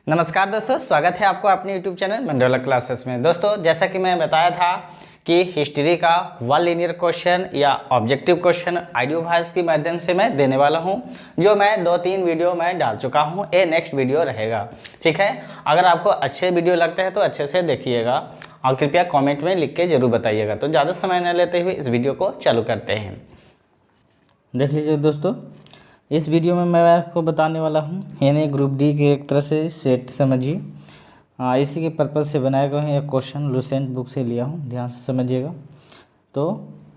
नमस्कार दोस्तों, स्वागत है आपको अपने YouTube चैनल मंडोला क्लासेस में। दोस्तों, जैसा कि मैं बताया था कि हिस्ट्री का वन लीनियर क्वेश्चन या ऑब्जेक्टिव क्वेश्चन ऑडियो वॉइस के माध्यम से मैं देने वाला हूं, जो मैं 2-3 वीडियो में डाल चुका हूं। ये नेक्स्ट वीडियो रहेगा, ठीक है। अगर आपको अच्छे वीडियो लगते हैं तो अच्छे से देखिएगा और कृपया कॉमेंट में लिख के जरूर बताइएगा। तो ज़्यादा समय न लेते हुए इस वीडियो को चालू करते हैं। देख लीजिए दोस्तों, इस वीडियो में मैं आपको बताने वाला हूँ, यानी ग्रुप डी के एक तरह से सेट समझिए। इसी के पर्पज़ से बनाए गए हैं। एक क्वेश्चन लुसेंट बुक से लिया हूँ, ध्यान से समझिएगा। तो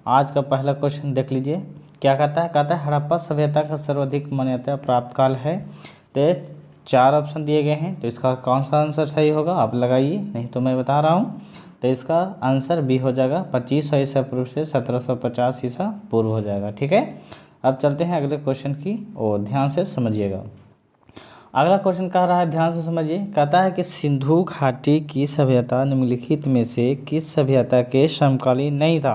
आज का पहला क्वेश्चन देख लीजिए, क्या कहता है हड़प्पा सभ्यता का सर्वाधिक मान्यता प्राप्त काल है। तो 4 ऑप्शन दिए गए हैं, तो इसका कौन सा आंसर सही होगा आप लगाइए, नहीं तो मैं बता रहा हूँ। तो इसका आंसर बी हो जाएगा, 2500 ईसा पूर्व से 1750 ईसा पूर्व हो जाएगा, ठीक है। अब चलते हैं अगले क्वेश्चन की ओर, ध्यान से समझिएगा। अगला क्वेश्चन कह रहा है, ध्यान से समझिए। कहता है कि सिंधु घाटी की सभ्यता निम्नलिखित में से किस सभ्यता के समकालीन नहीं था।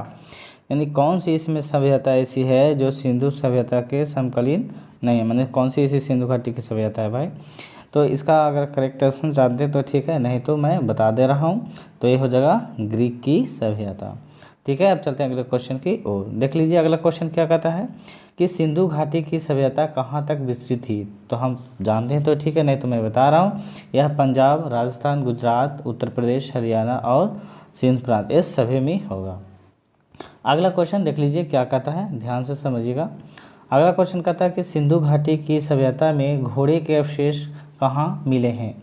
यानी कौन सी इसमें सभ्यता ऐसी है जो सिंधु सभ्यता के समकालीन नहीं है, माने कौन सी ऐसी सिंधु घाटी की सभ्यता है भाई। तो इसका अगर करेक्ट आंसर जानते हैं तो ठीक है, नहीं तो मैं बता दे रहा हूँ। तो ये हो जाएगा ग्रीक की सभ्यता, ठीक है। अब चलते हैं अगले क्वेश्चन की ओर। देख लीजिए अगला क्वेश्चन क्या कहता है कि सिंधु घाटी की सभ्यता कहाँ तक विस्तृत थी। तो हम जानते हैं तो ठीक है, नहीं तो मैं बता रहा हूँ। यह पंजाब, राजस्थान, गुजरात, उत्तर प्रदेश, हरियाणा और सिंध प्रांत, इस सभी में होगा। अगला क्वेश्चन देख लीजिए क्या कहता है, ध्यान से समझिएगा। अगला क्वेश्चन कहता है कि सिंधु घाटी की सभ्यता में घोड़े के अवशेष कहाँ मिले हैं।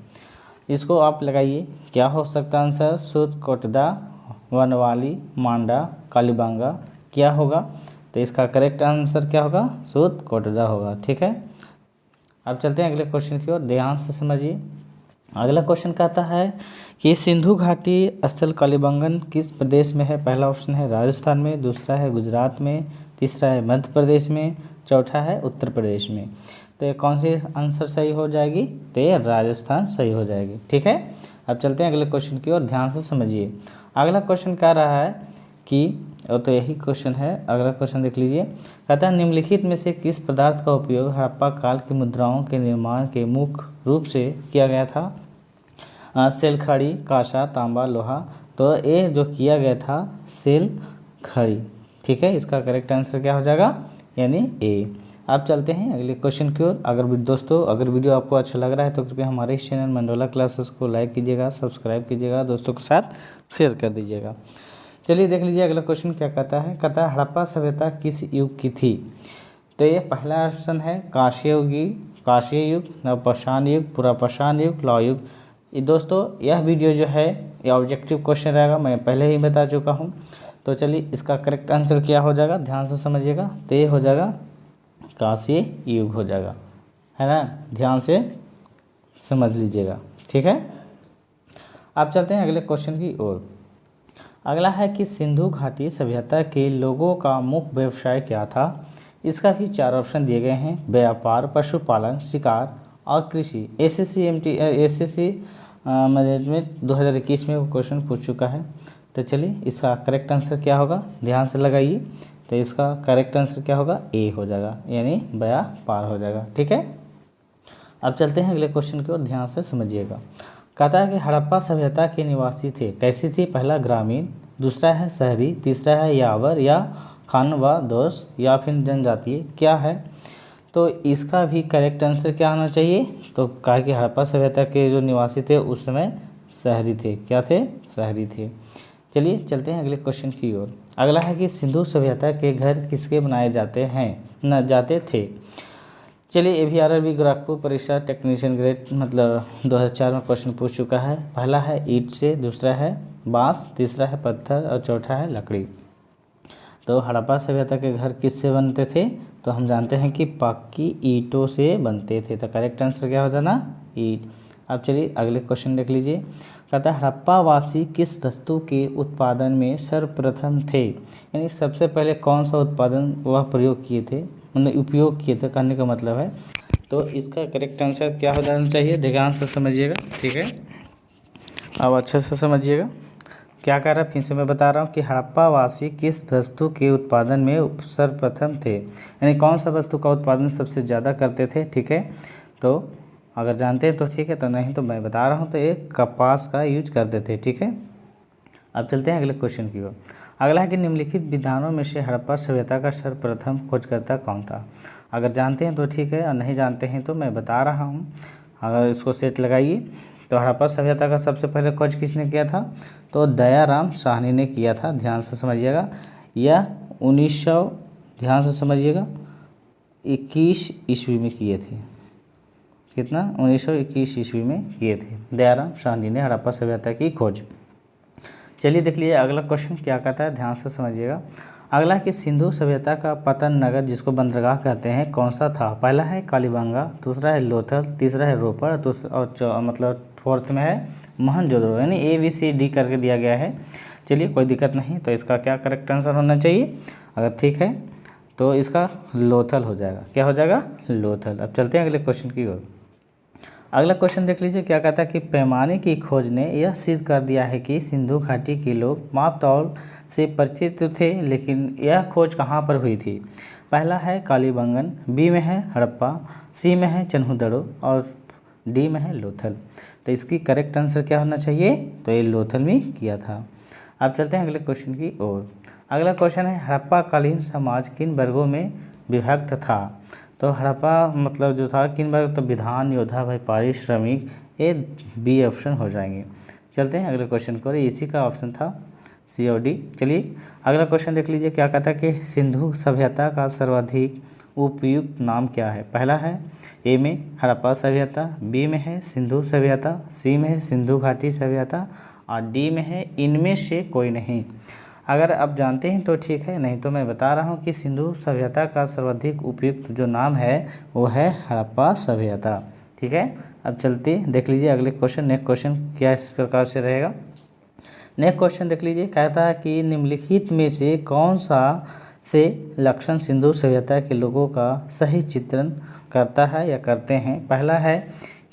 इसको आप लगाइए, क्या हो सकता है आंसर। सूर्यकोटदा, वनवाली, मांडा, कालीबंगा, क्या होगा। तो इसका करेक्ट आंसर क्या होगा, सूर्यकोटदा होगा, ठीक है। अब चलते हैं अगले क्वेश्चन की ओर, ध्यान से समझिए। अगला क्वेश्चन कहता है कि सिंधु घाटी स्थल कालीबंगन किस प्रदेश में है। पहला ऑप्शन है राजस्थान में, दूसरा है गुजरात में, तीसरा है मध्य प्रदेश में, चौथा है उत्तर प्रदेश में। तो ये कौन सी आंसर सही हो जाएगी, तो ये राजस्थान सही हो जाएगी, ठीक है। अब चलते हैं अगले क्वेश्चन की ओर, ध्यान से समझिए। अगला क्वेश्चन कह रहा है कि, और तो यही क्वेश्चन है, अगला क्वेश्चन देख लीजिए। कहता है निम्नलिखित में से किस पदार्थ का उपयोग हड़प्पा काल की मुद्राओं के निर्माण के मुख्य रूप से किया गया था। सेल खड़ी, कांसा, तांबा, लोहा। तो ये जो किया गया था सेल खड़ी, ठीक है। इसका करेक्ट आंसर क्या हो जाएगा, यानी ए। अब चलते हैं अगले क्वेश्चन की ओर। अगर वीडियो आपको अच्छा लग रहा है तो कृपया हमारे इस चैनल मंडोला क्लासेस को लाइक कीजिएगा, सब्सक्राइब कीजिएगा, दोस्तों के साथ शेयर कर दीजिएगा। चलिए देख लीजिए अगला क्वेश्चन क्या कहता है। कहता है हड़प्पा सभ्यता किस युग की थी। तो ये पहला ऑप्शन है कांस्य युग, नवपाषाण युग, पुरापाषाण युग, लौह युग। ये दोस्तों यह वीडियो जो है ये ऑब्जेक्टिव क्वेश्चन रहेगा, मैं पहले ही बता चुका हूँ। तो चलिए इसका करेक्ट आंसर क्या हो जाएगा, ध्यान से समझिएगा। तो ये हो जाएगा कांस्य युग हो जाएगा, है ना। ध्यान से समझ लीजिएगा, ठीक है। अब चलते हैं अगले क्वेश्चन की ओर। अगला है कि सिंधु घाटी सभ्यता के लोगों का मुख्य व्यवसाय क्या था। इसका भी 4 ऑप्शन दिए गए हैं, व्यापार, पशुपालन, शिकार और कृषि। एसएससी मैनेजमेंट 2021 में वो क्वेश्चन पूछ चुका है। तो चलिए इसका करेक्ट आंसर क्या होगा, ध्यान से लगाइए। तो इसका करेक्ट आंसर क्या होगा, ए हो जाएगा, यानी व्यापार हो जाएगा, ठीक है। अब चलते हैं अगले क्वेश्चन की ओर, ध्यान से समझिएगा। कहता है कि हड़प्पा सभ्यता के निवासी थे, कैसी थी। पहला ग्रामीण, दूसरा है शहरी, तीसरा है यावर या खानवादोश या फिर जनजातीय, क्या है। तो इसका भी करेक्ट आंसर क्या होना चाहिए। तो कहा कि हड़प्पा सभ्यता के जो निवासी थे उस समय शहरी थे, क्या थे, शहरी थे। चलिए चलते हैं अगले क्वेश्चन की ओर। अगला है कि सिंधु सभ्यता के घर किसके बनाए जाते थे। चलिए AVRB गोरखपुर परीक्षा टेक्नीशियन ग्रेड मतलब 2004 में क्वेश्चन पूछ चुका है। पहला है ईंट से, दूसरा है बांस, तीसरा है पत्थर और चौथा है लकड़ी। तो हड़प्पा सभ्यता के घर किससे बनते थे। तो हम जानते हैं कि पक्की ईंटों से बनते थे। तो करेक्ट आंसर क्या हो जाना, ईंट। अब चलिए अगले क्वेश्चन देख लीजिए। कहता है हड़प्पा वासी किस वस्तु के उत्पादन में सर्वप्रथम थे। यानी सबसे पहले कौन सा उत्पादन वह प्रयोग किए थे, मतलब उपयोग किए थे, करने का मतलब है। तो इसका करेक्ट आंसर क्या हो जाना चाहिए, ध्यान से समझिएगा, ठीक है। अब अच्छे से समझिएगा क्या कह रहा है, फिर से मैं बता रहा हूँ कि हड़प्पा वासी किस वस्तु के उत्पादन में सर्वप्रथम थे, यानी कौन सा वस्तु का उत्पादन सबसे ज़्यादा करते थे, ठीक है। तो अगर जानते हैं तो ठीक है, तो नहीं तो मैं बता रहा हूँ तो एक कपास का यूज करते थे। ठीक है, अब चलते हैं अगले क्वेश्चन की ओर। अगला है कि निम्नलिखित विधानों में से हड़प्पा सभ्यता का सर्वप्रथम खोजकर्ता कौन था। अगर जानते हैं तो ठीक है, और नहीं जानते हैं तो मैं बता रहा हूँ। अगर इसको सेट लगाइए तो हड़प्पा सभ्यता का सबसे पहले खोज किसने किया था, तो दयाराम साहनी ने किया था। ध्यान से समझिएगा, यह 1900 ध्यान से समझिएगा 21 ईस्वी में किए थे। कितना, 1921 ईस्वी में किए थे दयाराम साहनी ने हड़प्पा सभ्यता की खोज। चलिए देख लीजिए अगला क्वेश्चन क्या कहता है, ध्यान से समझिएगा। अगला कि सिंधु सभ्यता का पतन नगर जिसको बंदरगाह कहते हैं कौन सा था। पहला है कालीबंगा, दूसरा है लोथल, तीसरा है रोपड़ और मतलब फोर्थ में है मोहनजोदड़ो। यानी ABCD करके दिया गया है। चलिए कोई दिक्कत नहीं, तो इसका क्या करेक्ट आंसर होना चाहिए। अगर ठीक है तो इसका लोथल हो जाएगा। क्या हो जाएगा, लोथल। अब चलते हैं अगले क्वेश्चन की ओर। अगला क्वेश्चन देख लीजिए क्या कहता है कि पैमाने की खोज ने यह सिद्ध कर दिया है कि सिंधु घाटी के लोग माप तौल से परिचित थे, लेकिन यह खोज कहाँ पर हुई थी। पहला है कालीबंगन, बी में है हड़प्पा, सी में है चन्हुदड़ो और डी में है लोथल। तो इसकी करेक्ट आंसर क्या होना चाहिए, तो ये लोथल में किया था। अब चलते हैं अगले क्वेश्चन की ओर। अगला क्वेश्चन है हड़प्पा कालीन समाज किन वर्गों में विभक्त था। तो हड़प्पा मतलब जो था किन वर्ग, तो विधान, योद्धा, व्यापारी, श्रमिक, ये बी ऑप्शन हो जाएंगे। चलते हैं अगले क्वेश्चन को, इसी का ऑप्शन था सी और डी। चलिए अगला क्वेश्चन देख लीजिए क्या कहता है कि सिंधु सभ्यता का सर्वाधिक उपयुक्त नाम क्या है। पहला है ए में हड़प्पा सभ्यता, बी में है सिंधु सभ्यता, सी में है सिंधु घाटी सभ्यता और डी में है इनमें से कोई नहीं। अगर आप जानते हैं तो ठीक है, नहीं तो मैं बता रहा हूँ कि सिंधु सभ्यता का सर्वाधिक उपयुक्त जो नाम है वो है हड़प्पा सभ्यता। ठीक है, अब चलते देख लीजिए अगले क्वेश्चन। नेक्स्ट क्वेश्चन क्या इस प्रकार से रहेगा। नेक्स्ट क्वेश्चन देख लीजिए, कहता है कि निम्नलिखित में से कौन सा से लक्षण सिंधु सभ्यता के लोगों का सही चित्रण करता है या करते हैं। पहला है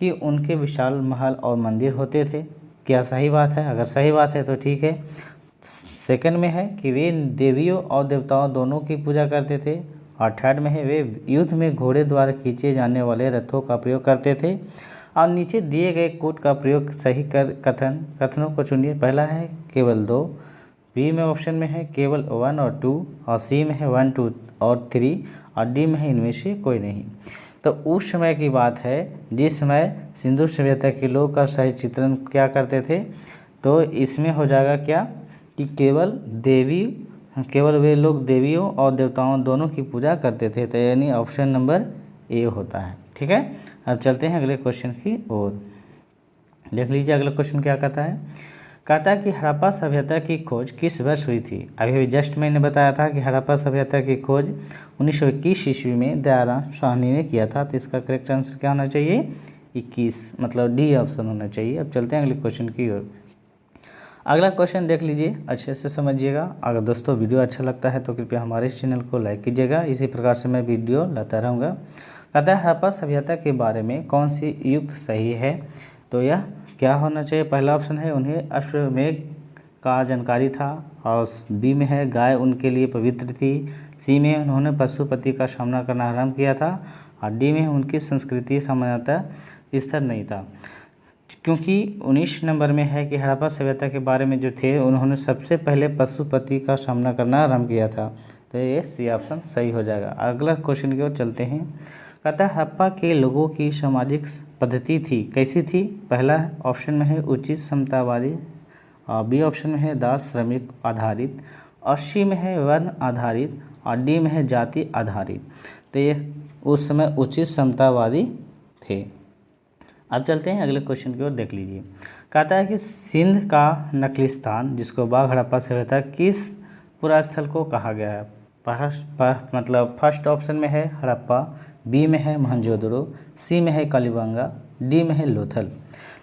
कि उनके विशाल महल और मंदिर होते थे। क्या सही बात है, अगर सही बात है तो ठीक है। सेकंड में है कि वे देवियों और देवताओं दोनों की पूजा करते थे। और थर्ड में है वे युद्ध में घोड़े द्वारा खींचे जाने वाले रथों का प्रयोग करते थे। और नीचे दिए गए कोड का प्रयोग सही कर कथनों को चुनिए। पहला है केवल 2, बी में ऑप्शन में है केवल 1 और 2 और सी में है 1, 2 और 3 और डी में है इनमें से कोई नहीं। तो उस समय की बात है जिस समय सिंधु सभ्यता के लोग का सही चित्रण क्या करते थे। तो इसमें हो जाएगा क्या कि केवल वे लोग देवियों और देवताओं दोनों की पूजा करते थे। तो यानी ऑप्शन नंबर ए होता है। ठीक है, अब चलते हैं अगले क्वेश्चन की ओर। देख लीजिए अगला क्वेश्चन क्या कहता है। कहता है कि हड़प्पा सभ्यता की खोज किस वर्ष हुई थी। अभी जस्ट मैंने बताया था कि हड़प्पा सभ्यता की खोज 1921 ईस्वी में दयाराम साहनी ने किया था। तो इसका करेक्ट आंसर क्या होना चाहिए, 21, मतलब डी ऑप्शन होना चाहिए। अब चलते हैं अगले क्वेश्चन की ओर। अगला क्वेश्चन देख लीजिए, अच्छे से समझिएगा। अगर दोस्तों वीडियो अच्छा लगता है तो कृपया हमारे इस चैनल को लाइक कीजिएगा। इसी प्रकार से मैं वीडियो लाता रहूँगा। कहता है हड़प्पा सभ्यता के बारे में कौन सी युक्त सही है। तो यह क्या होना चाहिए, पहला ऑप्शन है उन्हें अश्वमेध का जानकारी था और बी में है गाय उनके लिए पवित्र थी, सी में उन्होंने पशुपति का सामना करना आरंभ किया था और डी में उनकी संस्कृति सामान्यतः स्थिर नहीं था। क्योंकि 19 नंबर में है कि हड़प्पा सभ्यता के बारे में जो थे उन्होंने सबसे पहले पशुपति का सामना करना आरंभ किया था। तो ये सी ऑप्शन सही हो जाएगा। अगला क्वेश्चन की ओर चलते हैं। कहता है हड़प्पा के लोगों की सामाजिक पद्धति थी कैसी थी। पहला ऑप्शन में है उचित समतावादी, बी ऑप्शन में है दास श्रमिक आधारित और सी में है वर्ण आधारित और डी में है जाति आधारित। तो ये उस समय उचित समतावादी थे। अब चलते हैं अगले क्वेश्चन की ओर। देख लीजिए, कहता है कि सिंध का नकलिस्तान जिसको बाघ हड़प्पा सभ्यता किस पुरास्थल को कहा गया है। मतलब फर्स्ट ऑप्शन में है हड़प्पा, बी में है मोहनजोदड़ो, सी में है कालीबंगा, डी में है लोथल।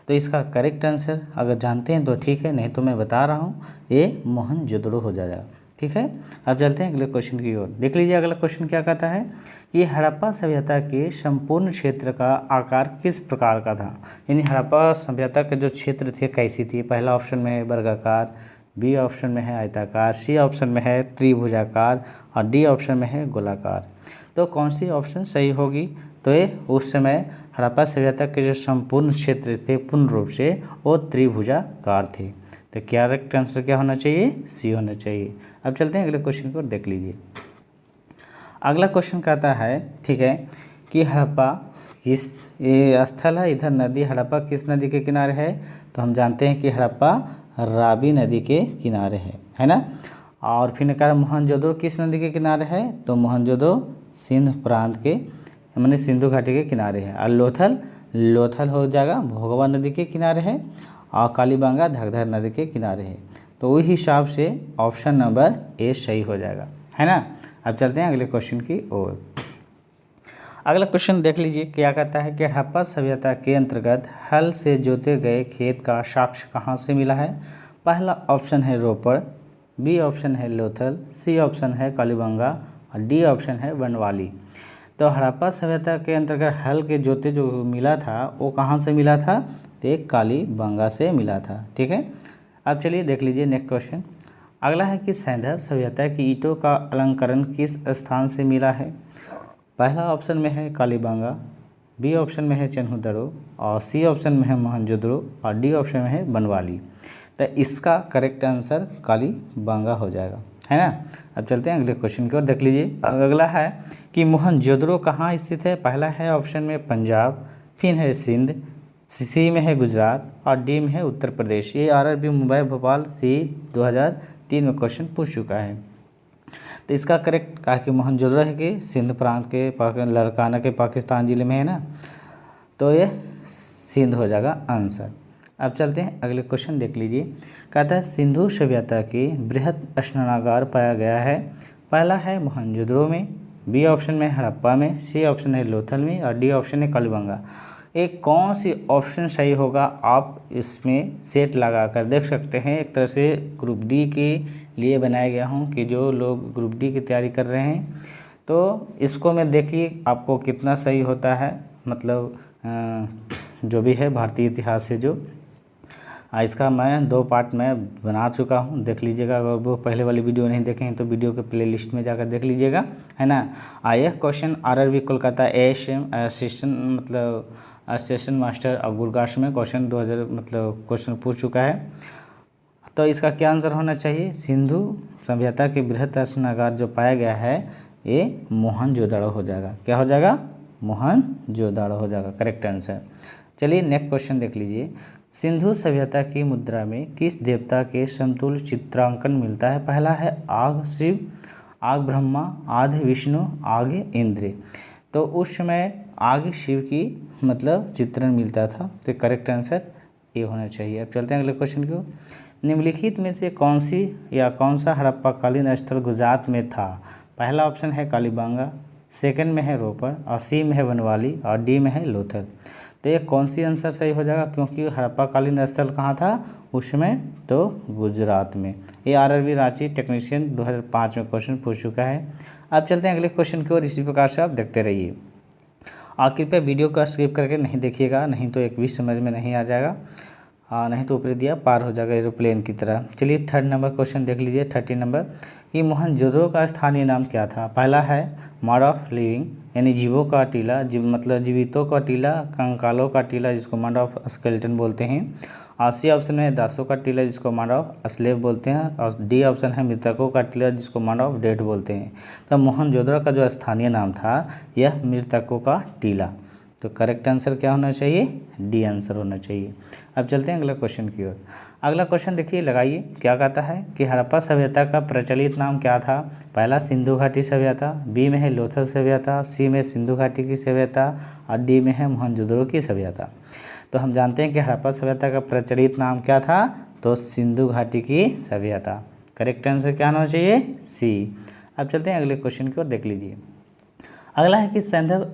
तो इसका करेक्ट आंसर अगर जानते हैं तो ठीक है, नहीं तो मैं बता रहा हूँ ये मोहनजोदड़ो हो जाएगा। ठीक है, अब चलते हैं अगले क्वेश्चन की ओर। देख लीजिए अगला क्वेश्चन क्या कहता है कि हड़प्पा सभ्यता के संपूर्ण क्षेत्र का आकार किस प्रकार का था। यानी हड़प्पा सभ्यता के जो क्षेत्र थे कैसी थी। पहला ऑप्शन में है वर्गाकार, बी ऑप्शन में है आयताकार, सी ऑप्शन में है त्रिभुजाकार और डी ऑप्शन में है गोलाकार। तो कौन सी ऑप्शन सही होगी। तो तो ये उस समय हड़प्पा सभ्यता के जो संपूर्ण क्षेत्र थे पूर्ण रूप से वो त्रिभुजाकार थे। तो करेक्ट आंसर क्या होना चाहिए? सी होना चाहिए। अब चलते हैं अगले क्वेश्चन को देख लीजिए। अगला क्वेश्चन कहता है, ठीक है, कि हड़प्पा किस ये स्थल है, इधर नदी हड़प्पा किस नदी के किनारे है? तो हम जानते हैं कि हड़प्पा रावी नदी के किनारे है ना। और फिर कहा मोहनजोदड़ो किस नदी के किनारे है? तो मोहनजोदड़ो सिंध प्रांत के माने सिंधु घाटी के किनारे है। और लोथल हो जाएगा भोगवा नदी के किनारे है। और कालीबंगा धगधर नदी के किनारे है। तो उस हिसाब से ऑप्शन नंबर ए सही हो जाएगा, है ना। अब चलते हैं अगले क्वेश्चन की ओर। अगला क्वेश्चन देख लीजिए, क्या कहता है कि हड़प्पा सभ्यता के अंतर्गत हल से जोते गए खेत का साक्ष्य कहाँ से मिला है? पहला ऑप्शन है रोपड़, बी ऑप्शन है लोथल, सी ऑप्शन है कालीबंगा और डी ऑप्शन है बनवाली। तो हड़प्पा सभ्यता के अंतर्गत हल के जोते जो मिला था वो कहाँ से मिला था? तो कालीबंगा से मिला था, ठीक है। अब चलिए देख लीजिए नेक्स्ट क्वेश्चन। अगला है कि सैंधव सभ्यता की ईंटों का अलंकरण किस स्थान से मिला है? पहला ऑप्शन में है कालीबंगा, बी ऑप्शन में है चन्हुदड़ो और सी ऑप्शन में है मोहनजोदड़ो और डी ऑप्शन में है बनवाली। तो इसका करेक्ट आंसर कालीबंगा हो जाएगा, है ना। अब चलते हैं अगले क्वेश्चन की ओर देख लीजिए। अगला है कि मोहनजोदड़ो कहाँ स्थित है? पहला है ऑप्शन में पंजाब, फिर है सिंध, सी में है गुजरात और डी में है उत्तर प्रदेश। ये आरआरबी मुंबई भोपाल सी 2003 में क्वेश्चन पूछ चुका है। तो इसका करेक्ट कहा कि मोहनजोदड़ो है कि सिंध प्रांत के लड़काना के पाकिस्तान जिले में है ना, तो ये सिंध हो जाएगा आंसर। अब चलते हैं अगले क्वेश्चन देख लीजिए। कहता है सिंधु सभ्यता की बृहद स्नानागार पाया गया है। पहला है मोहनजोदड़ो में, बी ऑप्शन में हड़प्पा में, सी ऑप्शन है लोथल में और डी ऑप्शन है कालीबंगा। एक कौन सी ऑप्शन सही होगा आप इसमें सेट लगा कर देख सकते हैं। एक तरह से ग्रुप डी के लिए बनाया गया हूँ कि जो लोग ग्रुप डी की तैयारी कर रहे हैं तो इसको मैं देखिए आपको कितना सही होता है। मतलब जो भी है भारतीय इतिहास से जो इसका मैं 2 पार्ट में बना चुका हूँ, देख लीजिएगा। अगर वो पहले वाली वीडियो नहीं देखे हैं तो वीडियो के प्लेलिस्ट में जाकर देख लीजिएगा, है ना। यह question RRB Kolkata ASM assistant मतलब असिस्टेंट मास्टर और गुरगाश में क्वेश्चन 2000 मतलब क्वेश्चन पूछ चुका है। तो इसका क्या आंसर होना चाहिए? सिंधु सभ्यता के बृहद स्नानागार जो पाया गया है ये मोहनजोदड़ो हो जाएगा। क्या हो जाएगा? मोहनजोदड़ो हो जाएगा करेक्ट आंसर। चलिए नेक्स्ट क्वेश्चन देख लीजिए। सिंधु सभ्यता की मुद्रा में किस देवता के समतुल्य चित्रांकन मिलता है? पहला है आग शिव, आग ब्रह्मा, आग विष्णु, आग इंद्र। तो उस समय आग शिव की मतलब चित्रण मिलता था। तो करेक्ट आंसर ये होना चाहिए। अब चलते हैं अगले क्वेश्चन को। निम्नलिखित में से कौन सा हड़प्पाकालीन स्थल गुजरात में था? पहला ऑप्शन है कालीबंगा, सेकंड में है रोपड़ और सी में है बनवाली और डी में है लोथल। तो ये कौन सी आंसर सही हो जाएगा? क्योंकि हड़प्पाकालीन स्थल कहाँ था उसमें? तो गुजरात में। ये आरआरबी रांची टेक्नीशियन 2005 में क्वेश्चन पूछ चुका है। अब चलते हैं अगले क्वेश्चन की ओर। इसी प्रकार से आप देखते रहिए और कृपया वीडियो का स्किप करके नहीं देखिएगा, नहीं तो एक भी समझ में नहीं आ जाएगा, नहीं तो ऊपरी दिया पार हो जाएगा एरोप्लेन की तरह। चलिए 3rd नंबर क्वेश्चन देख लीजिए। 30 नंबर कि मोहनजोदड़ो का स्थानीय नाम क्या था? पहला है मॉड ऑफ लिविंग यानी जीवों का टीला, मतलब जीवितों का टीला, कंकालों का टीला जिसको मॉड ऑफ स्केलेटन बोलते हैं। और सी ऑप्शन में दासों का टीला जिसको मॉड ऑफ स्लेव बोलते हैं और डी ऑप्शन है मृतकों का टीला जिसको मॉड ऑफ डेड बोलते हैं। तो मोहनजोदड़ो का जो स्थानीय नाम था यह मृतकों का टीला। तो करेक्ट आंसर क्या होना चाहिए? डी आंसर होना चाहिए। अब चलते हैं अगला क्वेश्चन की ओर। अगला क्वेश्चन देखिए, लगाइए क्या कहता है कि हड़प्पा सभ्यता का प्रचलित नाम क्या था? पहला सिंधु घाटी सभ्यता, बी में है लोथल सभ्यता, सी में सिंधु घाटी की सभ्यता और डी में है मोहनजोदड़ो की सभ्यता। तो हम जानते हैं कि हड़प्पा सभ्यता का प्रचलित नाम क्या था? तो सिंधु घाटी की सभ्यता। करेक्ट आंसर क्या होना चाहिए? सी। अब चलते हैं अगले क्वेश्चन की ओर, देख लीजिए। अगला है कि सैंधव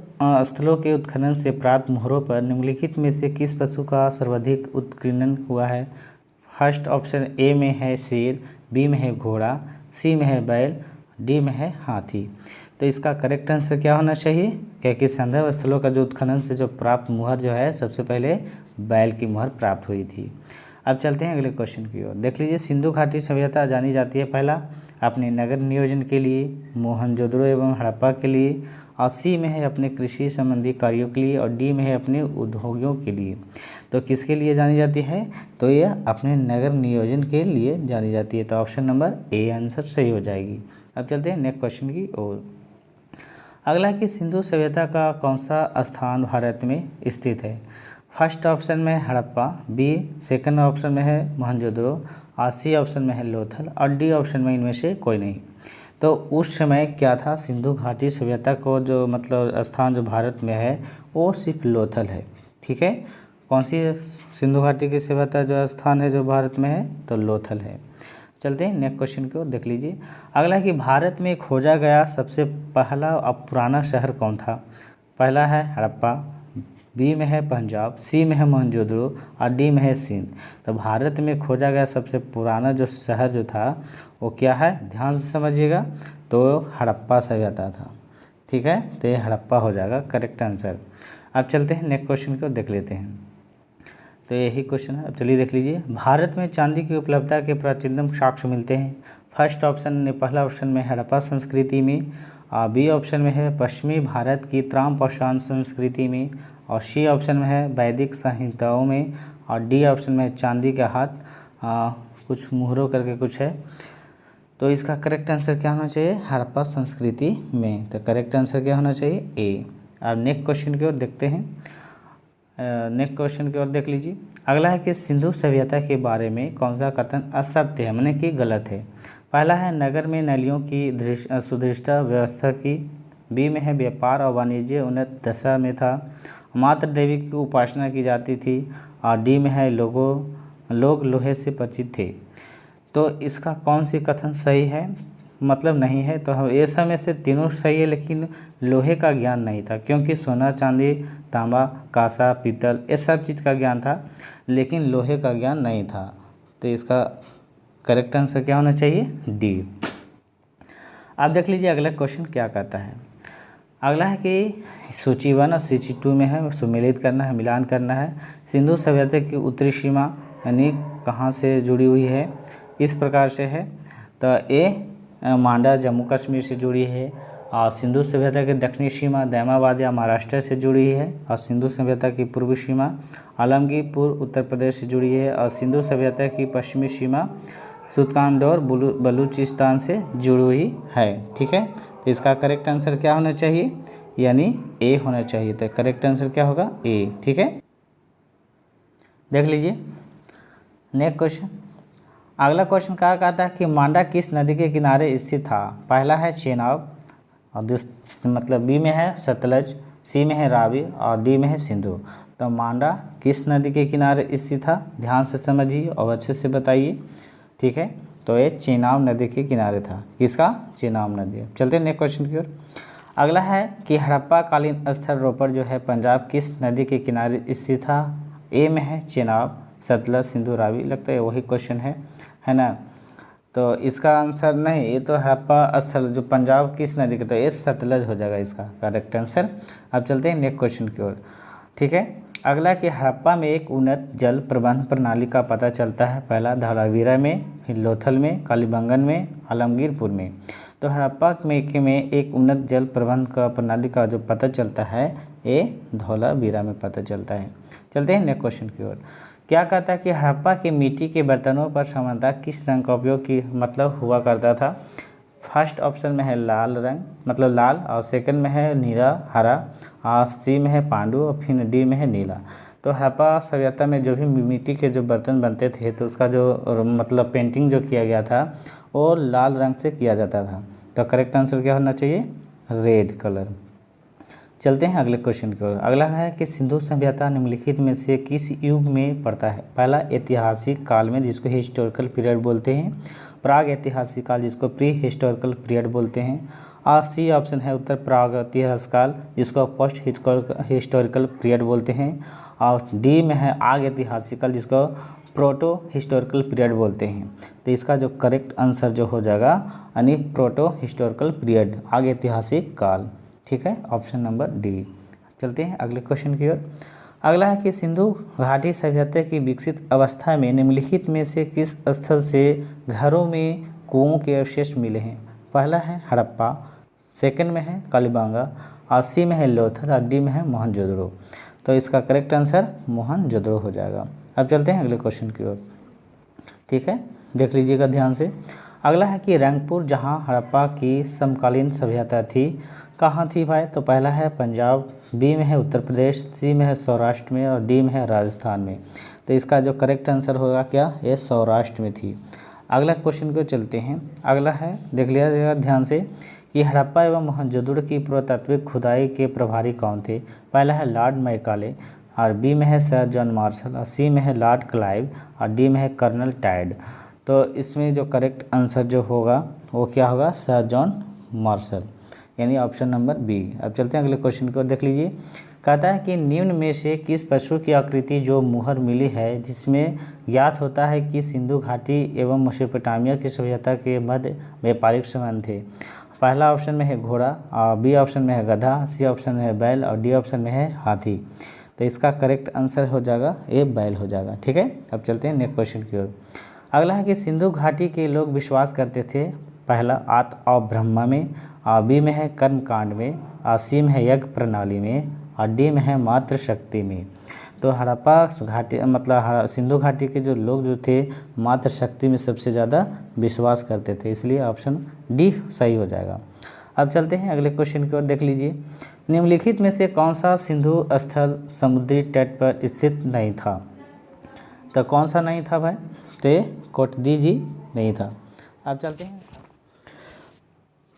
स्थलों के उत्खनन से प्राप्त मोहरों पर निम्नलिखित में से किस पशु का सर्वाधिक उत्कीर्णन हुआ है? फर्स्ट ऑप्शन ए में है शेर, बी में है घोड़ा, सी में है बैल, डी में है हाथी। तो इसका करेक्ट आंसर क्या होना चाहिए? क्योंकि सैंधव स्थलों का जो उत्खनन से जो प्राप्त मोहर जो है सबसे पहले बैल की मोहर प्राप्त हुई थी। अब चलते हैं अगले क्वेश्चन की ओर, देख लीजिए। सिंधु घाटी सभ्यता जानी जाती है पहला अपने नगर नियोजन के लिए, मोहनजोदड़ो एवं हड़प्पा के लिए और सी में है अपने कृषि संबंधी कार्यों के लिए और डी में है अपने उद्योगों के लिए। तो किसके लिए जानी जाती है? तो यह अपने नगर नियोजन के लिए जानी जाती है। तो ऑप्शन नंबर ए आंसर सही हो जाएगी। अब चलते हैं नेक्स्ट क्वेश्चन की ओर। अगला है कि सिंधु सभ्यता का कौन सा स्थान भारत में स्थित है? फर्स्ट ऑप्शन में हड़प्पा, बी सेकंड ऑप्शन में है मोहनजोदड़ो और सी ऑप्शन में है लोथल और डी ऑप्शन में इनमें से कोई नहीं। तो उस समय क्या था, सिंधु घाटी सभ्यता को जो मतलब स्थान जो भारत में है वो सिर्फ लोथल है। ठीक है, कौन सी सिंधु घाटी की सभ्यता जो स्थान है जो भारत में है? तो लोथल है। चलते हैं नेक्स्ट क्वेश्चन को देख लीजिए। अगला है कि भारत में खोजा गया सबसे पहला और पुराना शहर कौन था? पहला है हड़प्पा, बी में है पंजाब, सी में है मोहनजोदड़ो और डी में है सिंध। तो भारत में खोजा गया सबसे पुराना जो शहर जो था वो क्या है? ध्यान से समझिएगा, तो हड़प्पा सभ्यता था। ठीक है, तो ये हड़प्पा हो जाएगा करेक्ट आंसर। अब चलते हैं नेक्स्ट क्वेश्चन को देख लेते हैं। तो यही क्वेश्चन है, अब चलिए देख लीजिए। भारत में चांदी की उपलब्धता के प्राचीनतम साक्ष्य मिलते हैं। फर्स्ट ऑप्शन में, पहला ऑप्शन में हड़प्पा संस्कृति में, और बी ऑप्शन में है पश्चिमी भारत की त्राम संस्कृति में, और सी ऑप्शन में है वैदिक संहिताओं में, और डी ऑप्शन में है चांदी का हाथ कुछ मुहरों करके कुछ है। तो इसका करेक्ट आंसर क्या होना चाहिए? हड़प्पा संस्कृति में। तो करेक्ट आंसर क्या होना चाहिए? ए। अब नेक्स्ट क्वेश्चन की ओर देखते हैं। नेक्स्ट क्वेश्चन की ओर देख लीजिए। अगला है कि सिंधु सभ्यता के बारे में कौन सा कथन असत्य है, माने कि गलत है? पहला है नगर में नलियों की सुदृढ़ व्यवस्था की, बी में है व्यापार और वाणिज्य उन्नत दशा में था, मात्र देवी की उपासना की जाती थी, और डी में है लोग लोहे से परिचित थे। तो इसका कौन सी कथन सही है, मतलब नहीं है? तो हम ये समय से तीनों सही है, लेकिन लोहे का ज्ञान नहीं था, क्योंकि सोना चांदी तांबा कांसा पीतल ये सब चीज़ का ज्ञान था, लेकिन लोहे का ज्ञान नहीं था। तो इसका करेक्ट आंसर क्या होना चाहिए? डी। आप देख लीजिए अगला क्वेश्चन क्या कहता है। अगला है कि सूची 1 और सूची 2 में है, सुमेलित करना है, मिलान करना है। सिंधु सभ्यता की उत्तरी सीमा यानी कहाँ से जुड़ी हुई है? इस प्रकार से है। तो ए मांडा जम्मू कश्मीर से जुड़ी है, और सिंधु सभ्यता की दक्षिणी सीमा दैमाबाद या महाराष्ट्र से जुड़ी है, और सिंधु सभ्यता की पूर्वी सीमा आलमगीरपुर उत्तर प्रदेश से जुड़ी है, और सिंधु सभ्यता की पश्चिमी सीमा सुल्तानडोर बलूचिस्तान से जुड़ी हुई है। ठीक है, तो इसका करेक्ट आंसर क्या होना चाहिए? यानी ए होना चाहिए। तो करेक्ट आंसर क्या होगा? ए। ठीक है, देख लीजिए नेक्स्ट क्वेश्चन। अगला क्वेश्चन क्या कहता है कि मांडा किस नदी के किनारे स्थित था? पहला है चेनाब, और मतलब बी में है सतलज, सी में है रावी और डी में है सिंधु। तो मांडा किस नदी के किनारे स्थित था? ध्यान से समझिए और अच्छे से बताइए। ठीक है, तो ये चेनाब नदी के किनारे था। किसका? चेनाब नदी। चलते हैं नेक्स्ट क्वेश्चन की ओर। अगला है कि हड़प्पा कालीन स्थल रोपड़ जो है पंजाब किस नदी के किनारे स्थित था? ए में है चेनाब, सतलज, सिंधु, रावी। लगता है वही क्वेश्चन है ना? तो इसका आंसर नहीं, ये तो हड़प्पा स्थल जो पंजाब किस नदी के, तो ये सतलज हो जाएगा इसका करेक्ट आंसर। अब चलते हैं नेक्स्ट क्वेश्चन की ओर। ठीक है, अगला कि हड़प्पा में एक उन्नत जल प्रबंध प्रणाली का पता चलता है। पहला धौलावीरा में, फिर लोथल में, कालीबंगन में, आलमगीरपुर में। तो हड़प्पा में एक उन्नत जल प्रबंध का प्रणाली का जो पता चलता है ये धौलावीरा में पता चलता है। चलते हैं नेक्स्ट क्वेश्चन की ओर। क्या कहता है कि हड़प्पा के मिट्टी के बर्तनों पर सामान्यतः किस रंग का उपयोग की मतलब हुआ करता था? फर्स्ट ऑप्शन में है लाल रंग, मतलब लाल, और सेकंड में है नीला हरा, और सी में है पांडु, और फिर डी में है नीला। तो हड़प्पा सभ्यता में जो भी मिट्टी के जो बर्तन बनते थे तो उसका जो मतलब पेंटिंग जो किया गया था वो लाल रंग से किया जाता था। तो करेक्ट आंसर क्या होना चाहिए? Red colour. चलते हैं अगले क्वेश्चन की ओर। अगला है कि सिंधु सभ्यता निम्नलिखित में से किस युग में पड़ता है? पहला ऐतिहासिक काल में, जिसको हिस्टोरिकल पीरियड बोलते हैं, प्राग ऐतिहासिक काल जिसको प्री हिस्टोरिकल पीरियड बोलते हैं, और सी ऑप्शन है उत्तर प्रागैतिहासिक काल जिसको पोस्ट हिस्टोरिकल पीरियड बोलते हैं, और डी में है आग ऐतिहासिक काल जिसको प्रोटो हिस्टोरिकल पीरियड बोलते हैं। तो इसका जो करेक्ट आंसर जो हो जाएगा यानी प्रोटो हिस्टोरिकल पीरियड, आग ऐतिहासिक काल। ठीक है, ऑप्शन नंबर डी। चलते हैं अगले क्वेश्चन की ओर। अगला है कि सिंधु घाटी सभ्यता की विकसित अवस्था में निम्नलिखित में से किस स्थल से घरों में कुओं के अवशेष मिले हैं? पहला है हड़प्पा, सेकंड में है कालीबंगा, और सी में है लोथल और डी में है मोहनजोदड़ो। तो इसका करेक्ट आंसर मोहनजोदड़ो हो जाएगा। अब चलते हैं अगले क्वेश्चन की ओर। ठीक है, देख लीजिएगा ध्यान से। अगला है कि रंगपुर जहां हड़प्पा की समकालीन सभ्यता थी, कहाँ थी भाई? तो पहला है पंजाब, बी में है उत्तर प्रदेश, सी में है सौराष्ट्र में और डी में है राजस्थान में। तो इसका जो करेक्ट आंसर होगा क्या? ये सौराष्ट्र में थी। अगला क्वेश्चन को चलते हैं। अगला है, देख लिया जाएगा ध्यान से कि हड़प्पा एवं मोहनजोदड़ो की पुरातात्विक खुदाई के प्रभारी कौन थे? पहला है लॉर्ड मैकाले और बी में है सर जॉन मार्शल और सी में है लॉर्ड क्लाइव और डी में है कर्नल टाइड। तो इसमें जो करेक्ट आंसर जो होगा वो क्या होगा? सर जॉन मार्शल, यानी ऑप्शन नंबर बी। अब चलते हैं अगले क्वेश्चन को, देख लीजिए। कहता है कि निम्न में से किस पशु की आकृति जो मुहर मिली है जिसमें ज्ञात होता है कि सिंधु घाटी एवं मेसोपोटामिया की सभ्यता के मध्य व्यापारिक संबंध थे? पहला ऑप्शन में है घोड़ा, बी ऑप्शन में है गधा, सी ऑप्शन में है बैल और डी ऑप्शन में है हाथी। तो इसका करेक्ट आंसर हो जाएगा ये बैल हो जाएगा। ठीक है, अब चलते हैं नेक्स्ट क्वेश्चन की ओर। अगला है कि सिंधु घाटी के लोग विश्वास करते थे, पहला आत और ब्रह्मा में, बी में है कर्मकांड में, सी में है यज्ञ प्रणाली में और डी में है मातृ शक्ति में। तो हड़प्पा घाटी मतलब सिंधु घाटी के जो लोग जो थे मातृ शक्ति में सबसे ज़्यादा विश्वास करते थे, इसलिए ऑप्शन डी सही हो जाएगा। अब चलते हैं अगले क्वेश्चन की ओर, देख लीजिए। निम्नलिखित में से कौन सा सिंधु स्थल समुद्री तट पर स्थित नहीं था? तो कौन सा नहीं था भाई? तो ये कोटदी जी नहीं था। अब चलते हैं,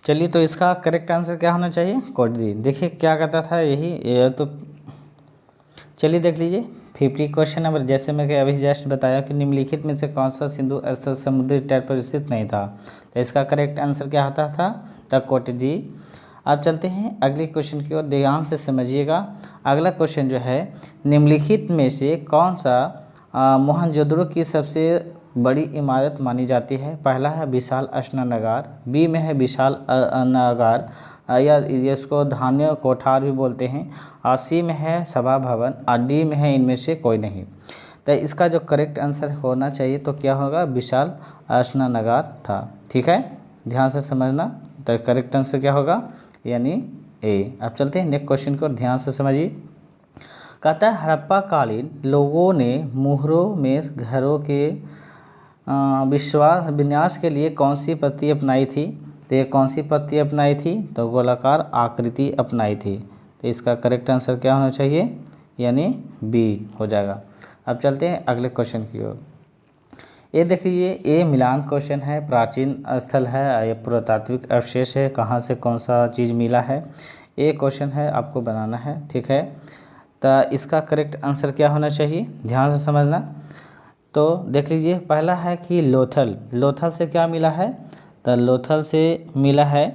चलिए। तो इसका करेक्ट आंसर क्या होना चाहिए? कोटदी। देखिए क्या कहता था यही, ये तो चलिए देख लीजिए 50 क्वेश्चन नंबर, जैसे मैं अभी जस्ट बताया कि निम्नलिखित में से कौन सा सिंधु स्थल समुद्री तट पर स्थित नहीं था। तो इसका करेक्ट आंसर क्या होता था? द कोटदी। अब चलते हैं अगले क्वेश्चन की ओर, ध्यान से समझिएगा। अगला क्वेश्चन जो है, निम्नलिखित में से कौन सा मोहनजोदड़ो की सबसे बड़ी इमारत मानी जाती है? पहला है विशाल स्नानागार, बी में है विशाल अनागार या जिसको धान्य कोठार भी बोलते हैं, और सी में है सभा भवन और डी में है इनमें से कोई नहीं। तो इसका जो करेक्ट आंसर होना चाहिए तो क्या होगा? विशाल स्नानागार था। ठीक है, ध्यान से समझना। तो करेक्ट आंसर क्या होगा? यानी ए। अब चलते हैं नेक्स्ट क्वेश्चन को, ध्यान से समझिए। कहता है हड़प्पा कालीन लोगों ने मुहरों में घरों के विन्यास के लिए कौन सी पद्धति अपनाई थी? तो ये कौन सी पद्धति अपनाई थी? तो गोलाकार आकृति अपनाई थी। तो इसका करेक्ट आंसर क्या होना चाहिए? यानी बी हो जाएगा। अब चलते हैं अगले क्वेश्चन की ओर। ये देख लीजिए, ये मिलान क्वेश्चन है, प्राचीन स्थल है, ये पुरातात्विक अवशेष है, कहाँ से कौन सा चीज़ मिला है, ये क्वेश्चन है, आपको बनाना है। ठीक है, तो इसका करेक्ट आंसर क्या होना चाहिए? ध्यान से समझना। तो देख लीजिए, पहला है कि लोथल। लोथल से क्या मिला है? तो लोथल से मिला है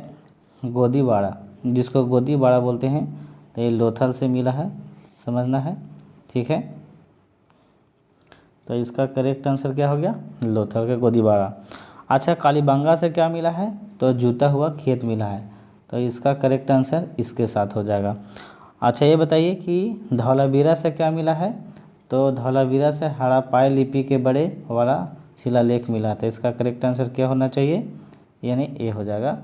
गोदीबाड़ा, जिसको गोदीबाड़ा बोलते हैं। तो ये लोथल से मिला है, समझना है। ठीक है, तो इसका करेक्ट आंसर क्या हो गया? लोथल का गोदीबाड़ा। अच्छा, कालीबंगा से क्या मिला है? तो जूता हुआ खेत मिला है। तो इसका करेक्ट आंसर इसके साथ हो जाएगा। अच्छा, ये बताइए कि धौलावीरा से क्या मिला है? तो धौलावीरा से हड़प्पाई लिपि के बड़े वाला शिलालेख मिला। तो इसका करेक्ट आंसर क्या होना चाहिए? यानी ए हो जाएगा।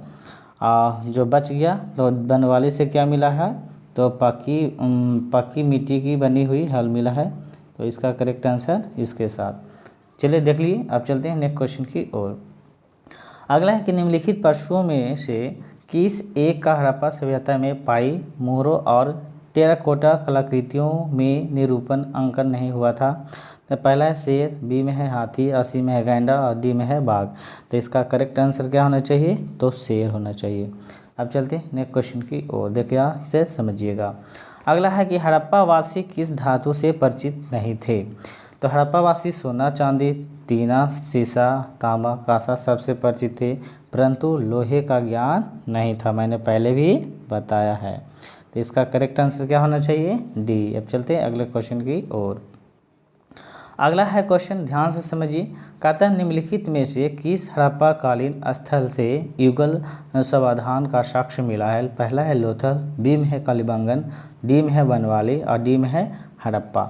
जो बच गया तो बनवाली से क्या मिला है? तो पक्की मिट्टी की बनी हुई हल मिला है। तो इसका करेक्ट आंसर इसके साथ। चलिए देख लिए। अब चलते हैं नेक्स्ट क्वेश्चन की ओर। अगला है कि निम्नलिखित पशुओं में से किस एक का हड़प्पा सभ्यता में पाई मोहरों और टेराकोटा कलाकृतियों में निरूपण अंकन नहीं हुआ था? तो पहला है शेर, बी में है हाथी और सी में है गैंडा और डी में है बाघ। तो इसका करेक्ट आंसर क्या होना चाहिए? तो शेर होना चाहिए। अब चलते हैं नेक्स्ट क्वेश्चन की ओर, देखिए से समझिएगा। अगला है कि हड़प्पा वासी किस धातु से परिचित नहीं थे? तो हड़प्पा वासी सोना, चांदी, तीना, सीसा, तांबा, कांसा सबसे परिचित थे, परंतु लोहे का ज्ञान नहीं था, मैंने पहले भी बताया है। तो इसका करेक्ट आंसर क्या होना चाहिए? डी। अब चलते हैं अगले क्वेश्चन की ओर। अगला है क्वेश्चन, ध्यान से समझिए। कहता है निम्नलिखित में से किस हड़प्पा कालीन स्थल से युगल समाधान का साक्ष्य मिला है? पहला है लोथल, बी में है कालीबंगन, डी में है बनवाली और डी में है हड़प्पा।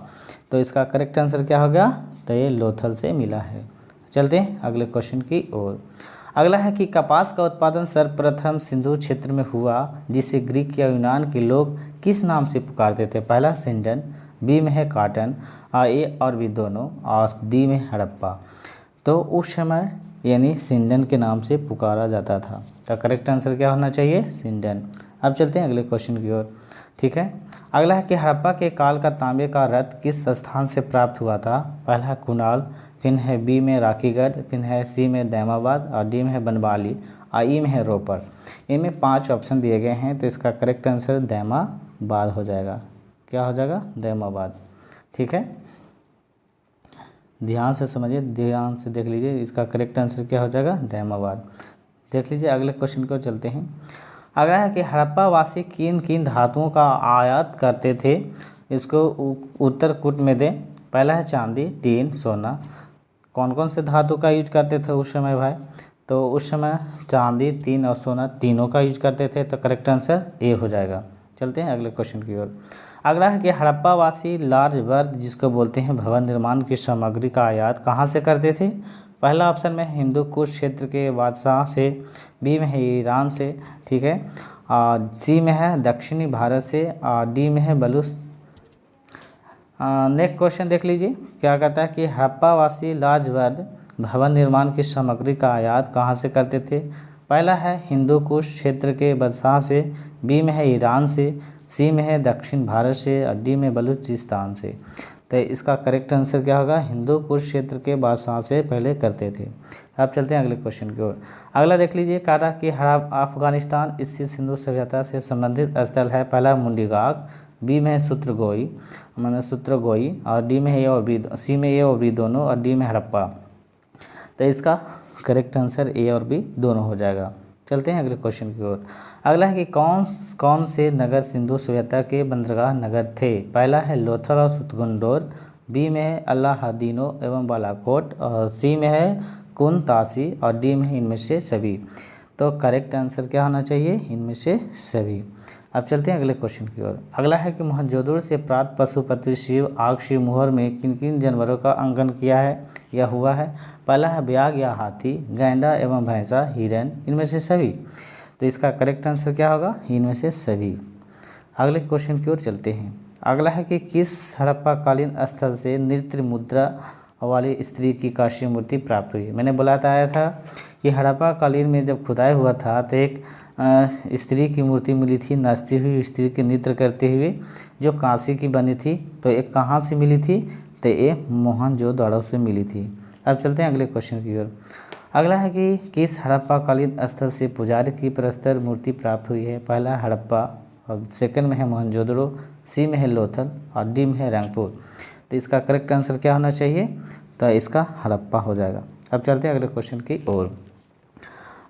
तो इसका करेक्ट आंसर क्या होगा? तो ये लोथल से मिला है। चलते हैं अगले क्वेश्चन की ओर। अगला है कि कपास का उत्पादन सर्वप्रथम सिंधु क्षेत्र में हुआ, जिसे ग्रीक या यूनान के लोग किस नाम से पुकारते थे। पहला सिंडन, बी में है काटन, ए और बी दोनों, और डी में हड़प्पा। तो उस समय यानी सिंडन के नाम से पुकारा जाता था। तो करेक्ट आंसर क्या होना चाहिए, सिंडन। अब चलते हैं अगले क्वेश्चन की ओर। ठीक है, अगला है कि हड़प्पा के काल का तांबे का रथ किस स्थान से प्राप्त हुआ था। पहला है कुणाल, फिर है बी में राखीगढ़, फिर है सी में दैमाबाद, और डी में है बनवाली, और ई में है रोपर। इनमें 5 ऑप्शन दिए गए हैं, तो इसका करेक्ट आंसर दैमाबाद हो जाएगा। क्या हो जाएगा, दैमाबाद। ठीक है, ध्यान से समझिए, ध्यान से देख लीजिए, इसका करेक्ट आंसर क्या हो जाएगा, दैमाबाद। देख लीजिए अगले क्वेश्चन को चलते हैं। अगला है कि हड़प्पा वासी किन किन धातुओं का आयात करते थे, इसको उत्तर कूट में दें। पहला है चांदी, टीन, सोना। कौन कौन से धातु का यूज करते थे उस समय भाई, तो उस समय चांदी, टीन और सोना तीनों का यूज करते थे। तो करेक्ट आंसर ए हो जाएगा। चलते हैं अगले क्वेश्चन की ओर। अगला है कि हड़प्पा वासी लार्ज वर्ग, जिसको बोलते हैं भवन निर्माण की सामग्री का आयात कहाँ से करते थे। पहला ऑप्शन में हिंदू कुश क्षेत्र के बादशाह से, बी में है ईरान से, ठीक है, और सी में है दक्षिणी भारत से, और डी में है बलूच। नेक्स्ट क्वेश्चन देख लीजिए, क्या कहता है कि हड़प्पा वासी लार्ज वर्ग भवन निर्माण की सामग्री का आयात कहाँ से करते थे। पहला है हिंदू कुश क्षेत्र के बादशाह से, बी में है ईरान से, सी में है दक्षिण भारत से, और डी में बलूचिस्तान से। तो इसका करेक्ट आंसर क्या होगा, हिंदू कुश क्षेत्र के बादशाह से पहले करते थे। अब चलते हैं अगले क्वेश्चन की ओर। अगला देख लीजिए, कहा कि अफगानिस्तान स्थित सिंधु सभ्यता से संबंधित स्थल है। पहला मुंडीगाग, बी में है सूत्रगोई, मैंने सूत्रगोई, और डी में है ए और बी, सी में ए और बी दोनों, और डी में हड़प्पा। तो इसका करेक्ट आंसर ए और बी दोनों हो जाएगा। चलते हैं अगले क्वेश्चन की ओर। अगला है कि कौन से नगर सिंधु सभ्यता के बंदरगाह नगर थे। पहला है लोथल और सुतगुंडोर, बी में है अल्लाहदीनो एवं बालाकोट, और सी में है कुनतासी, और डी में है इनमें से सभी। तो करेक्ट आंसर क्या होना चाहिए, इनमें से सभी। अब चलते हैं अगले क्वेश्चन की ओर। अगला है कि मोहनजोदड़ो से प्राप्त पशुपति शिव आग मुहर में किन किन जानवरों का अंकन किया है या हुआ है। पहला है ब्याग या हाथी, गैंडा एवं भैंसा, हिरन, इनमें से सभी। तो इसका करेक्ट आंसर क्या होगा, इनमें से सभी। अगले क्वेश्चन की ओर चलते हैं। अगला है कि किस हड़प्पा कालीन स्थल से नृत्य मुद्रा वाली स्त्री की कांस्य मूर्ति प्राप्त हुई। मैंने बताया था कि हड़प्पा कालीन में जब खुदाई हुआ था तो एक स्त्री की मूर्ति मिली थी, नाचती हुई स्त्री के नृत्य करते हुए, जो कांसे की बनी थी। तो एक कहाँ से मिली थी, तो ये मोहनजोदड़ो से मिली थी। अब चलते हैं अगले क्वेश्चन की ओर। अगला है कि किस हड़प्पा कालीन स्थल से पुजारी की प्रस्तर मूर्ति प्राप्त हुई है। पहला हड़प्पा, और सेकंड में है मोहनजोदड़ो, सी में है लोथल, और डी में है रंगपुर। तो इसका करेक्ट आंसर क्या होना चाहिए, तो इसका हड़प्पा हो जाएगा। अब चलते हैं अगले क्वेश्चन की ओर।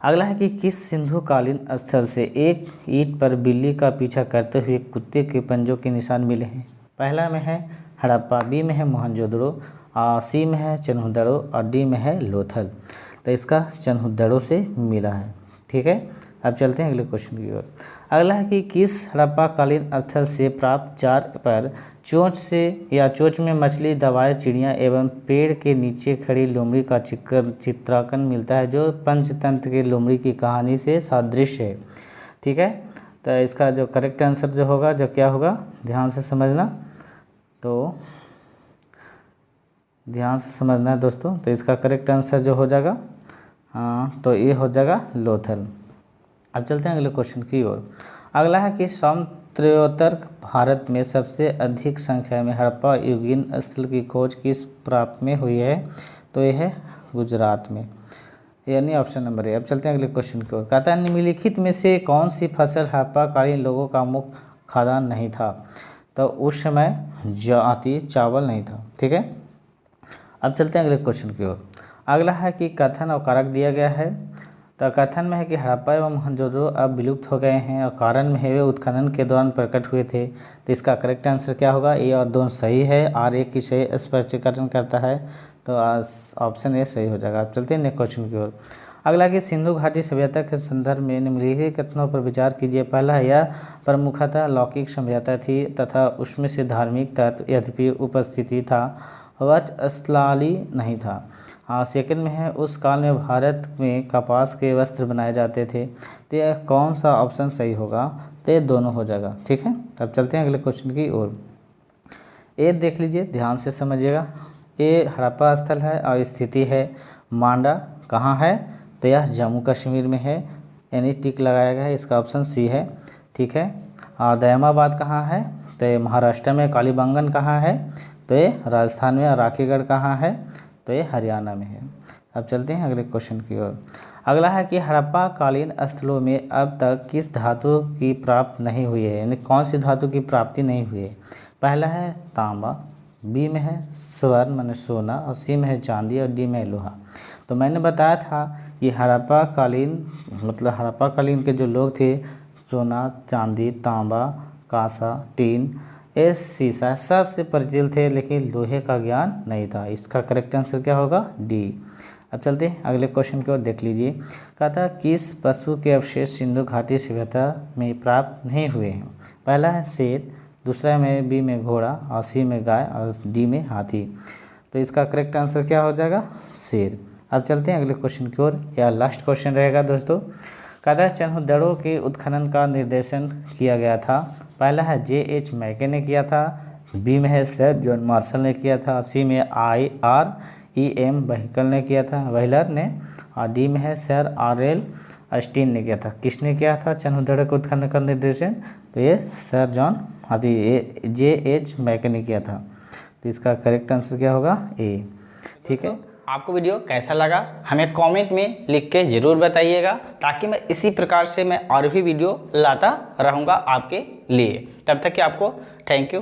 अगला है कि किस सिंधु कालीन स्थल से एक ईंट पर बिल्ली का पीछा करते हुए कुत्ते के पंजों के निशान मिले हैं। पहला में है हड़प्पा, बी में है मोहनजोदड़ो, सी में है चन्हुदड़ो, और डी में है लोथल। तो इसका चन्हुदड़ो से मिला है। ठीक है, अब चलते हैं अगले क्वेश्चन की ओर। अगला है कि किस हड़प्पा कालीन स्थल से प्राप्त चार पर चोंच से या चोंच में मछली, दवाएं, चिड़िया एवं पेड़ के नीचे खड़ी लोमड़ी का चित्रांकन मिलता है, जो पंचतंत्र के लोमड़ी की कहानी से सादृश्य है। ठीक है, तो इसका जो करेक्ट आंसर जो होगा, जो क्या होगा, ध्यान से समझना, तो ध्यान से समझना है दोस्तों। तो इसका करेक्ट आंसर जो हो जाएगा, तो ये हो जाएगा लोथल। अब चलते हैं अगले क्वेश्चन की ओर। अगला है कि समत्रोत्तर भारत में सबसे अधिक संख्या में हड़प्पा युगीन स्थल की खोज किस प्रांत में हुई है। तो यह है गुजरात में, यानी ऑप्शन नंबर ए। अब चलते हैं अगले क्वेश्चन की ओर। कहता है निम्नलिखित में से कौन सी फसल हड़प्पा कालीन लोगों का मुख्य खाद्यान्न नहीं था। तो उस समय जाति चावल नहीं था। ठीक है, अब चलते हैं अगले क्वेश्चन की ओर। अगला है कि कथन और कारक दिया गया है। तो कथन में है कि हड़प्पा एवं मोहनजोदड़ो अब विलुप्त हो गए हैं, और कारण में है वे उत्खनन के दौरान प्रकट हुए थे। तो इसका करेक्ट आंसर क्या होगा, ए और दोनों सही है, आर एक की सही स्पष्टीकरण करता है। तो ऑप्शन ए सही हो जाएगा। अब चलते हैं नेक्स्ट क्वेश्चन की ओर। अगला कि सिंधु घाटी सभ्यता के संदर्भ में निम्नलिखित कथनों पर विचार कीजिए। पहला है, यह प्रमुखतः लौकिक सभ्यता थी तथा उसमें से धार्मिक तत्व यद्यपि उपस्थिति था, वस्त्रालय नहीं था। हाँ, सेकंड में है उस काल में भारत में कपास के वस्त्र बनाए जाते थे। तो यह कौन सा ऑप्शन सही होगा? तो ये दोनों हो जाएगा। ठीक है, अब चलते हैं अगले क्वेश्चन की ओर। ये देख लीजिए, ध्यान से समझिएगा। ये हड़प्पा स्थल है और स्थिति है मांडा कहाँ है? तो यह जम्मू कश्मीर में है, यानी टिक लगाया गया है, इसका ऑप्शन सी है। ठीक है, और दयामाबाद कहाँ है? तो ये महाराष्ट्र में। कालीबंगन कहाँ है? तो ये राजस्थान में। राखीगढ़ कहाँ है? तो ये हरियाणा में है। अब चलते हैं अगले क्वेश्चन की ओर। अगला है कि हड़प्पा कालीन स्थलों में अब तक किस धातु की प्राप्ति नहीं हुई है, यानी कौन सी धातु की प्राप्ति नहीं हुई है? पहला है तांबा, बी में है स्वर्ण माने सोना, और सी में है चांदी, और डी में है लोहा। तो मैंने बताया था कि हड़प्पा कालीन मतलब हड़प्पा कालीन के जो लोग थे, सोना, चांदी, तांबा, कांसा, टीन, ये सीसा सबसे परिचित थे, लेकिन लोहे का ज्ञान नहीं था। इसका करेक्ट आंसर क्या होगा? डी। अब चलते हैं अगले क्वेश्चन की ओर। देख लीजिए, कहता है किस पशु के अवशेष सिंधु घाटी सभ्यता में प्राप्त नहीं हुए हैं? पहला है शेर, दूसरा में बी में घोड़ा, और सी में गाय, और डी में हाथी। तो इसका करेक्ट आंसर क्या हो जाएगा? शेर। अब चलते हैं अगले क्वेश्चन की ओर, या लास्ट क्वेश्चन रहेगा दोस्तों। कहता है चन्हुदड़ों के उत्खनन का निर्देशन किया गया था। पहला है J.H. मैके ने किया था, बी में है सर जॉन मार्शल ने किया था, सी में IREM व्हीकल ने किया था, व्हीलर ने, और डी में है सर R.L. अस्टीन ने किया था। किसने किया था चन्हुदड़ के उत्खनन का निर्देशन? तो ये सर जॉन J.H. मैके ने किया था। तो इसका करेक्ट आंसर क्या होगा? ए। ठीक है, आपको वीडियो कैसा लगा हमें कमेंट में लिख के ज़रूर बताइएगा, ताकि मैं इसी प्रकार से मैं और भी वीडियो लाता रहूँगा आपके लिए। तब तक कि आपको थैंक यू।